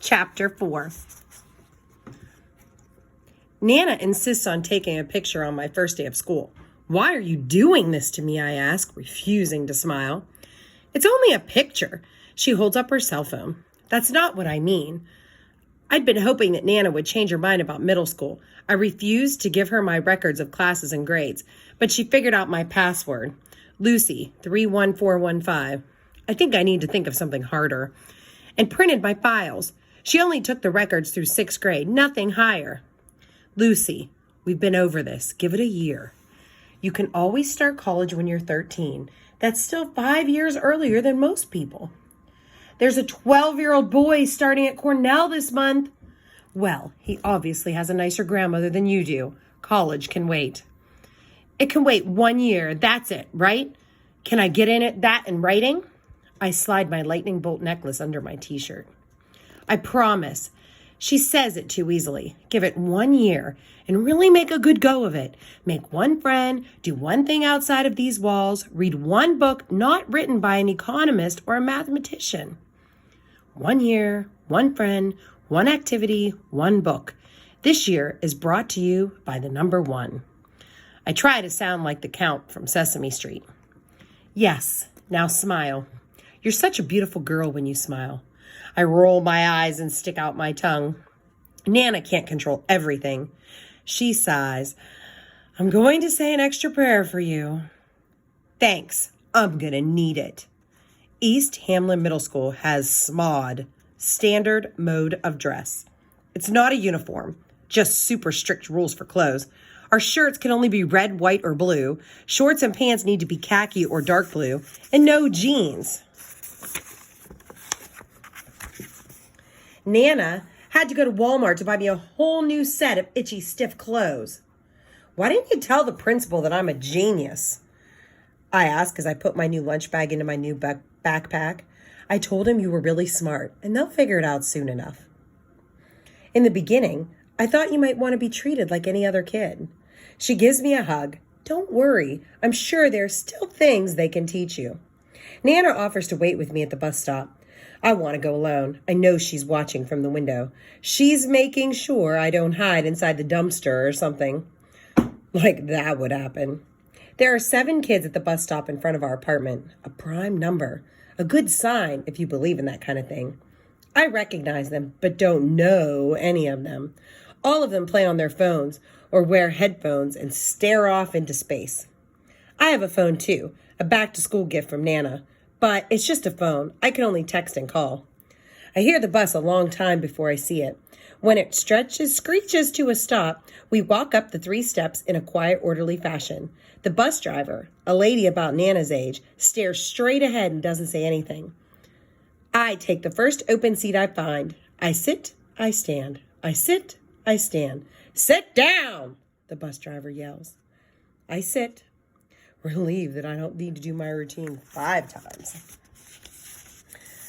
Chapter 4. Nana insists on taking a picture on my first day of school. Why are you doing this to me, I ask, refusing to smile. It's only a picture. She holds up her cell phone. That's not what I mean. I'd been hoping that Nana would change her mind about middle school. I refused to give her my records of classes and grades, but she figured out my password. Lucy, 31415. I think I need to think of something harder. And printed my files. She only took the records through 6th grade, nothing higher. Lucy, we've been over this. Give it a year. You can always start college when you're 13. That's still 5 years earlier than most people. There's a 12-year-old boy starting at Cornell this month. Well, he obviously has a nicer grandmother than you do. College can wait. It can wait 1 year. That's it, right? Can I get that in writing? I slide my lightning bolt necklace under my t-shirt. I promise. She says it too easily. Give it 1 year and really make a good go of it. Make one friend, do one thing outside of these walls, read one book not written by an economist or a mathematician. 1 year, one friend, one activity, one book. This year is brought to you by the number 1. I try to sound like the Count from Sesame Street. Yes, now smile. You're such a beautiful girl when you smile. I roll my eyes and stick out my tongue. Nana can't control everything. She sighs. I'm going to say an extra prayer for you. Thanks. I'm going to need it. East Hamlin Middle School has SMOD, Standard Mode of Dress. It's not a uniform, just super strict rules for clothes. Our shirts can only be red, white, or blue. Shorts and pants need to be khaki or dark blue, and no jeans. Nana had to go to Walmart to buy me a whole new set of itchy, stiff clothes. Why didn't you tell the principal that I'm a genius? I asked as I put my new lunch bag into my new backpack. I told him you were really smart, and they'll figure it out soon enough. In the beginning, I thought you might want to be treated like any other kid. She gives me a hug. Don't worry, I'm sure there are still things they can teach you. Nana offers to wait with me at the bus stop. I want to go alone. I know she's watching from the window. She's making sure I don't hide inside the dumpster or something. Like that would happen. There are 7 kids at the bus stop in front of our apartment. A prime number. A good sign if you believe in that kind of thing. I recognize them, but don't know any of them. All of them play on their phones or wear headphones and stare off into space. I have a phone too, a back-to-school gift from Nana. But it's just a phone. I can only text and call. I hear the bus a long time before I see it. When it screeches to a stop, we walk up the 3 steps in a quiet, orderly fashion. The bus driver, a lady about Nana's age, stares straight ahead and doesn't say anything. I take the first open seat I find. I sit, I stand. I sit, I stand. Sit down, the bus driver yells. I sit. Relieved that I don't need to do my routine 5 times.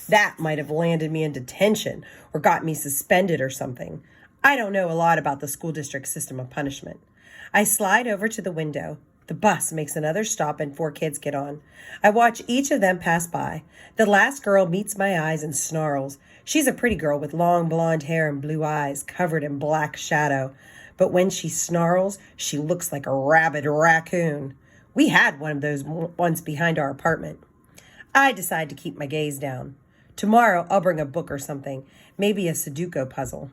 That might have landed me in detention or got me suspended or something. I don't know a lot about the school district system of punishment. I slide over to the window. The bus makes another stop and 4 kids get on. I watch each of them pass by. The last girl meets my eyes and snarls. She's a pretty girl with long blonde hair and blue eyes covered in black shadow. But when she snarls, she looks like a rabid raccoon. We had one of those once behind our apartment. I decide to keep my gaze down. Tomorrow, I'll bring a book or something, maybe a Sudoku puzzle.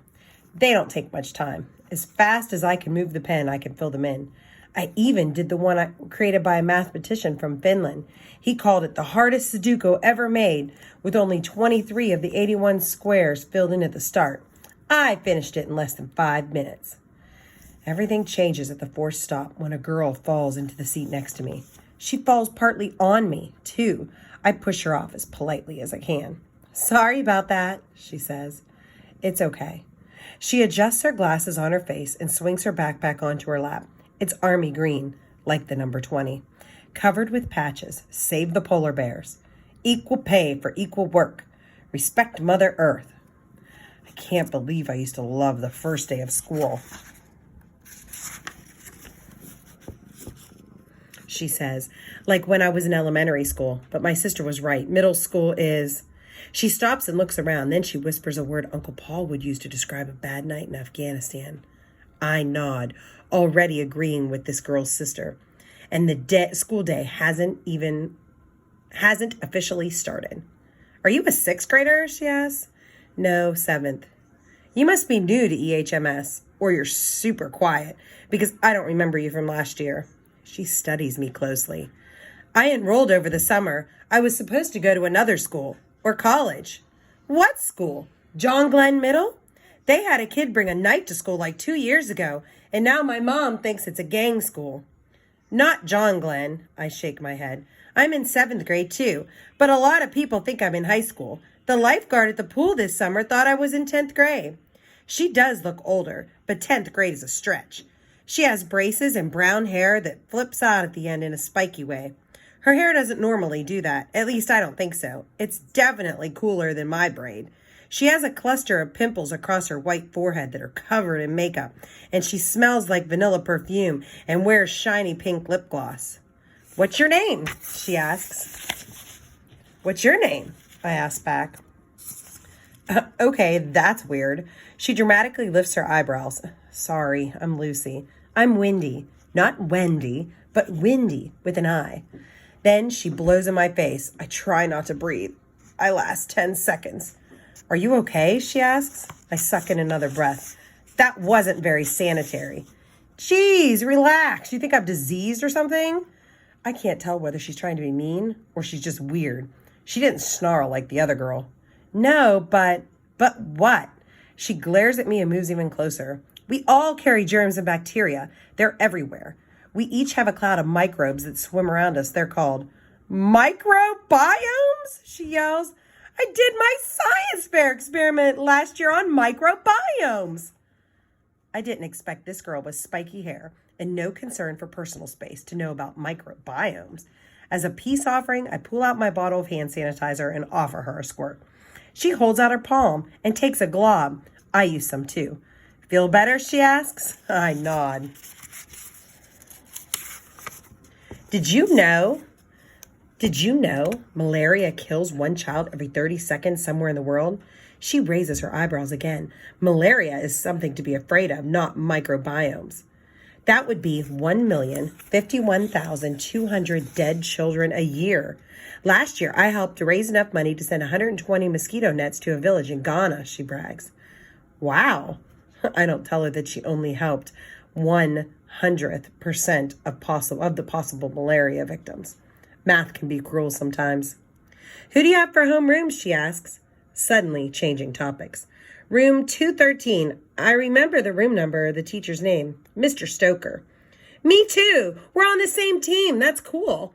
They don't take much time. As fast as I can move the pen, I can fill them in. I even did the one created by a mathematician from Finland. He called it the hardest Sudoku ever made, with only 23 of the 81 squares filled in at the start. I finished it in less than 5 minutes. Everything changes at the 4th stop when a girl falls into the seat next to me. She falls partly on me, too. I push her off as politely as I can. Sorry about that, she says. It's okay. She adjusts her glasses on her face and swings her backpack onto her lap. It's army green, like the number 20. Covered with patches. Save the polar bears. Equal pay for equal work. Respect Mother Earth. I can't believe I used to love the first day of school. She says, like when I was in elementary school. But my sister was right. Middle school is... She stops and looks around. Then she whispers a word Uncle Paul would use to describe a bad night in Afghanistan. I nod, already agreeing with this girl's sister. And the school day hasn't officially started. Are you a sixth grader? She asks. No, seventh. You must be new to EHMS, or you're super quiet, because I don't remember you from last year. She studies me closely. I enrolled over the summer. I was supposed to go to another school, or college. What school? John Glenn Middle? They had a kid bring a knife to school like 2 years ago, and now my mom thinks it's a gang school. Not John Glenn, I shake my head. I'm in 7th grade too, but a lot of people think I'm in high school. The lifeguard at the pool this summer thought I was in 10th grade. She does look older, but 10th grade is a stretch. She has braces and brown hair that flips out at the end in a spiky way. Her hair doesn't normally do that. At least I don't think so. It's definitely cooler than my braid. She has a cluster of pimples across her white forehead that are covered in makeup, and she smells like vanilla perfume and wears shiny pink lip gloss. What's your name? She asks. What's your name? I ask back. Okay, that's weird. She dramatically lifts her eyebrows. Sorry, I'm Lucy. I'm Windy. Not Wendy, but Windy with an I. Then she blows in my face. I try not to breathe. I last 10 seconds. Are you okay? She asks. I suck in another breath. That wasn't very sanitary. Jeez, relax. You think I'm diseased or something? I can't tell whether she's trying to be mean or she's just weird. She didn't snarl like the other girl. No, but what? She glares at me and moves even closer. We all carry germs and bacteria. They're everywhere. We each have a cloud of microbes that swim around us. They're called microbiomes, she yells. I did my science fair experiment last year on microbiomes. I didn't expect this girl with spiky hair and no concern for personal space to know about microbiomes. As a peace offering, I pull out my bottle of hand sanitizer and offer her a squirt. She holds out her palm and takes a glob. I use some too. Feel better? She asks. I nod. Did you know malaria kills one child every 30 seconds somewhere in the world? She raises her eyebrows again. Malaria is something to be afraid of, not microbiomes. That would be 1,051,200 dead children a year. Last year, I helped to raise enough money to send 120 mosquito nets to a village in Ghana, she brags. Wow. I don't tell her that she only helped 100% of the possible malaria victims. Math can be cruel sometimes. Who do you have for homeroom? She asks, suddenly changing topics. Room 213. I remember the room number, the teacher's name, Mr. Stoker. Me too. We're on the same team. That's cool.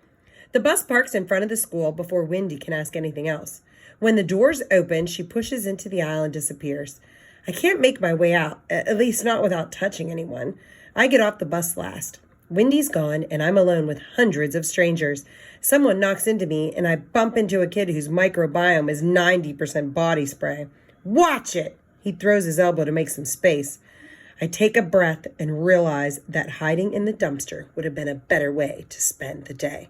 The bus parks in front of the school before Wendy can ask anything else. When the doors open, she pushes into the aisle and disappears. I can't make my way out, at least not without touching anyone. I get off the bus last. Wendy's gone, and I'm alone with hundreds of strangers. Someone knocks into me, and I bump into a kid whose microbiome is 90% body spray. Watch it! He throws his elbow to make some space. I take a breath and realize that hiding in the dumpster would have been a better way to spend the day.